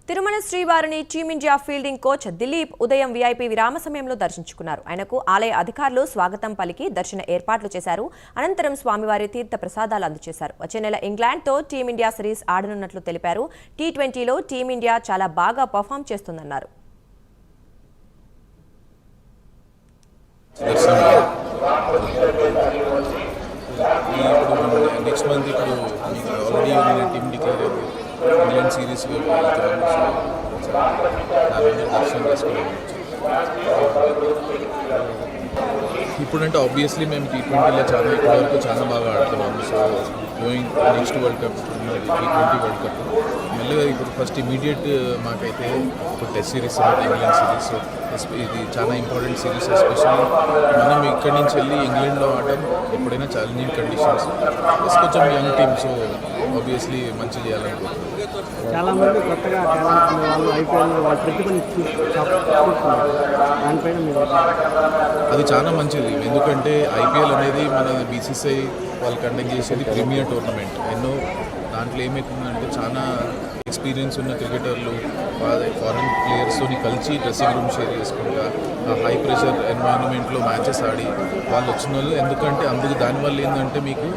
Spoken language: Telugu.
తిరుమల శ్రీవారిని టీమిండియా ఫీల్డింగ్ కోచ్ దిలీప్ ఉదయం వీఐపీ విరామ సమయంలో దర్శించుకున్నారు. ఆయనకు ఆలయ అధికారులు స్వాగతం పలికి దర్శన ఏర్పాట్లు చేశారు. అనంతరం స్వామివారి తీర్థ ప్రసాదాలు అందజేశారు. వచ్చే నెల ఇంగ్లాండ్తో టీమిండియా సిరీస్ ఆడనున్నట్లు తెలిపారు. టీ20లో టీమిండియా చాలా బాగా పర్ఫామ్ చేస్తుందన్నారు. నెక్స్ట్ మంత్ ఇప్పుడు ఆల్రెడీ ఉన్న టీమ్ డిక్లేర్ అయింది. ఇంగ్లాండ్ సిరీస్ దర్శనం చేసుకోవడం ఇప్పుడంటే ఆబ్వియస్లీ మేము టీ20లో చాలా ఇప్పటివరకు చాలా బాగా ఆడుతున్నాము. So going next world cup టీ20 వరల్డ్ కప్ మెల్లగా ఇప్పుడు ఫస్ట్ ఇమీడియట్ మాకైతే ఇప్పుడు టెస్ట్ సిరీస్ ఇంగ్లాండ్ సిరీస్. ఇది చాలా ఇంపార్టెంట్ సిరీస్. ఎస్పెషల్లీ మనం ఇక్కడి నుంచి వెళ్ళి ఇంగ్లాండ్లో ఆడడం ఎప్పుడైనా ఛాలెంజింగ్ కండిషన్స్. కొంచెం యంగ్ టీమ్, సో ఆబ్వియస్లీ మంచి చేయాలనుకుంటున్నాం. చాలా మంది కొత్తగా టాలెంట్ వాళ్ళు ఐపీఎల్ వాళ్ళు పెట్టుకుని దానిపైన మీరు అది చాలా మంచిది. ఎందుకంటే ఐపీఎల్ అనేది మన బీసీసీఐ వాళ్ళు కండక్ట్ చేసేది ప్రీమియర్ టోర్నమెంట్. ఎన్నో దాంట్లో ఏమవుతుందంటే చాలా ఎక్స్పీరియన్స్ ఉన్న క్రికెటర్లు ఫారెన్ ప్లేయర్స్తో కలిసి డ్రెస్సింగ్ రూమ్ షేర్ చేసుకుంటా హై ప్రెషర్ ఎన్వైరన్మెంట్లో మ్యాచెస్ ఆడి వాళ్ళు వచ్చిన వాళ్ళు. ఎందుకంటే దానివల్ల ఏంటంటే మీకు